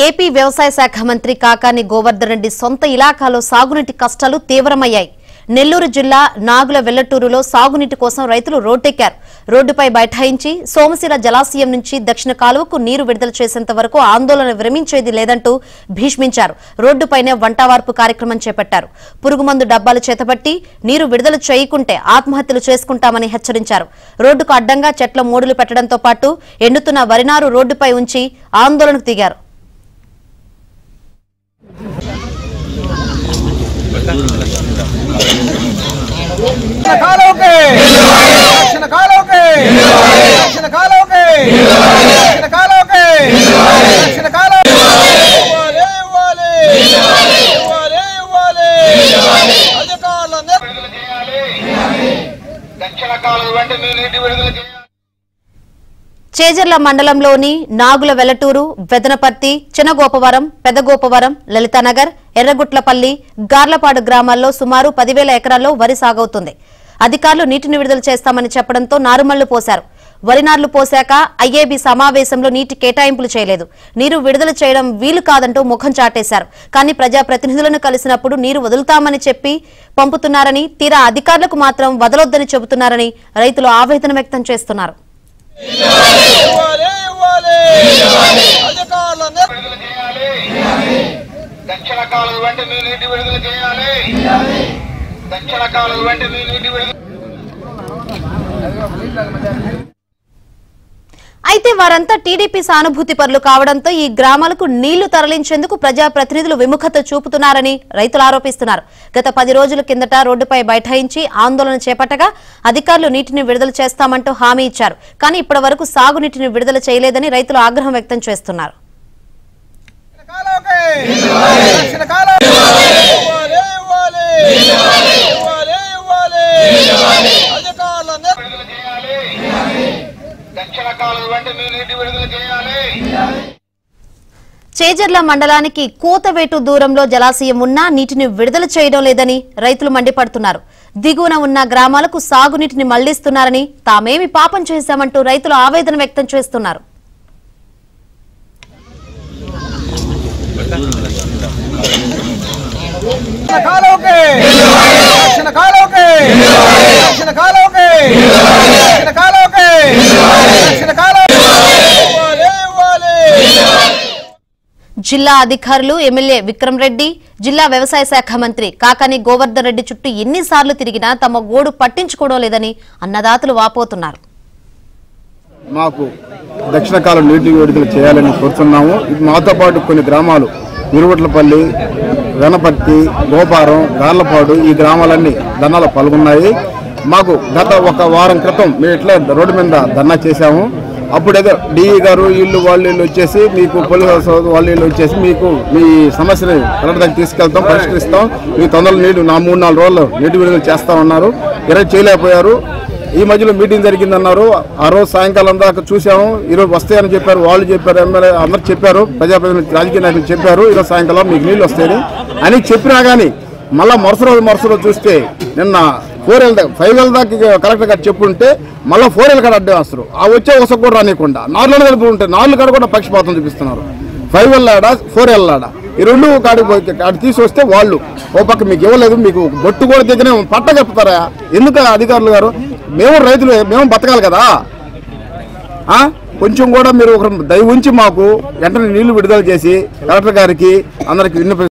AP వ్యవసాయ శాఖ మంత్రి కాకాని గోవర్ధన్ రెడ్డి సొంత ఇలాకాలో సాగునీటి కష్టాలు తీవ్రమయ్యాయి. నెల్లూరు జిల్లా నాగుల వెల్లటూరులో సాగునీటి కోసం రైతులు రోడ్డెక్కారు. రోడ్డుపై బైఠాయించి సోమశిల జలాశయం నుంచి దక్షిణ కాలువకు నీరు విడుదల చేసేంత వరకు ఆందోళన విరమించేది లేదంటూ భీష్మించారు. రోడ్డుపైనే వంటవార్పు కార్యక్రమం చేపట్టారు. పురుగుమందు డబ్బాలు చేతబట్టి నీరు విడుదల చేయకుంటే ఆత్మహత్యలు చేసుకుంటామని హెచ్చరించారు. రోడ్డుకు అడ్డంగా చెట్ల మూడులు పెట్టడంతో పాటు ఎండుతున్న వరినారు రోడ్డుపై ఉంచి ఆందోళనకు దిగారు. చేజర్ల మండలంలోని నాగుల వెల్లటూరు, వెదనపర్తి, చిన్నగోపవరం, పెదగోపవరం, లలితానగర్, ఎర్రగుట్లపల్లి, గార్లపాడు గ్రామాల్లో సుమారు 10,000 ఎకరాల్లో వరి సాగవుతుంది. అధికారులు నీటిని విడుదల చేస్తామని చెప్పడంతో నారుమళ్లు పోశారు. వరి నార్లు పోశాక ఐఏబీ సమావేశంలో నీటి కేటాయింపులు చేయలేదు. నీరు విడుదల చేయడం వీలు కాదంటూ ముఖం చాటేశారు. కానీ ప్రజాప్రతినిధులను కలిసినప్పుడు నీరు వదులుతామని చెప్పి పంపుతున్నారని, తీరా అధికారులకు మాత్రం వదలొద్దని చెబుతున్నారని రైతులు ఆవేదన వ్యక్తం చేస్తున్నారు. అయితే వారంతా టీడీపీ సానుభూతి పరులు కావడంతో ఈ గ్రామాలకు నీళ్లు తరలించేందుకు ప్రజాప్రతినిధులు విముఖత చూపుతున్నారని రైతులు ఆరోపిస్తున్నారు. గత 10 రోజుల కిందట రోడ్డుపై బైఠాయించి ఆందోళన చేపట్టగా అధికారులు నీటిని విడుదల చేస్తామంటూ హామీ ఇచ్చారు. కానీ ఇప్పటి వరకు సాగునీటిని విడుదల చేయలేదని రైతులు ఆగ్రహం వ్యక్తం చేస్తున్నారు. చేజర్ల మండలానికి కోతవేటు దూరంలో జలాశయం ఉన్నా నీటిని విడుదల చేయడం లేదని రైతులు మండిపడుతున్నారు. దిగువన ఉన్న గ్రామాలకు సాగునీటిని మళ్లిస్తున్నారని, తామేమి పాపం చేశామంటూ రైతులు ఆవేదన వ్యక్తం చేస్తున్నారు. జిల్లా అధికారులు, ఎమ్మెల్యే విక్రమ్ రెడ్డి, జిల్లా వ్యవసాయ శాఖ మంత్రి కాకాని గోవర్ధన్ రెడ్డి చుట్టూ ఎన్నిసార్లు తిరిగినా తమ గోడు పట్టించుకోవడం లేదని అన్నదాతలు వాపోతున్నారు. మాకు దక్షిణ కాలం నీటి విడుదల చేయాలని కోరుతున్నాము. మాతో పాటు కొన్ని గ్రామాలు ఇరువట్లపల్లి, వెనపర్తి, గోపారం, గార్లపాడు ఈ గ్రామాలన్నీ ధర్నాలో పాల్గొన్నాయి. మాకు గత 1 వారం క్రితం మేము ఇట్లా రోడ్డు మీద ధర్నా చేశాము. అప్పుడేదో డిఈ గారు వీళ్ళు వచ్చేసి మీకు పోలీసు వాళ్ళు వచ్చేసి మీకు మీ సమస్యని కలెక్టర్ దగ్గర తీసుకెళ్తాం, పరిష్కరిస్తాం, మీ తొందరలో నీళ్ళు 3-4 రోజులు నీటి విడుదల చేస్తామన్నారు. చేయలేకపోయారు. ఈ మధ్యలో మీటింగ్ జరిగిందన్నారు. ఆ రోజు సాయంకాలం దాకా చూసాము. ఈరోజు వస్తాయని చెప్పారు, వాళ్ళు చెప్పారు, ఎమ్మెల్యే అందరూ చెప్పారు, ప్రజాప్రతినిధులు, రాజకీయ నాయకులు చెప్పారు ఈరోజు సాయంకాలం మీకు నీళ్ళు వస్తాయని అని చెప్పినా కానీ మళ్ళీ మరుస రోజు చూస్తే నిన్న 5 ఏళ్ళ దాకా కలెక్టర్ గారు చెప్పుంటే మళ్ళీ 4 ఏళ్ళ కాడ అడ్డం వేస్తారు. ఆ వచ్చే వసకు కూడా రానియకుండా 4 ఏళ్ళు కలిపి ఉంటే 4 కాడ కూడా పక్షపాతం చూపిస్తున్నారు. 5 ఏళ్ళాడ 4 ఏళ్ళాడ ఈ 2 కాడి తీసుకొస్తే వాళ్ళు ఓ పక్క మీకు ఇవ్వలేదు, మీకు బొట్టు కూడా దగ్గర పట్ట చెప్తారా? ఎందుకు అధికారులు గారు? మేము రైతులు, మేము బతకాలి కదా. కొంచెం కూడా మీరు ఒక దయ ఉంచి మాకు వెంటనే నీళ్లు విడుదల చేసి కలెక్టర్ గారికి అందరికి విన్నపి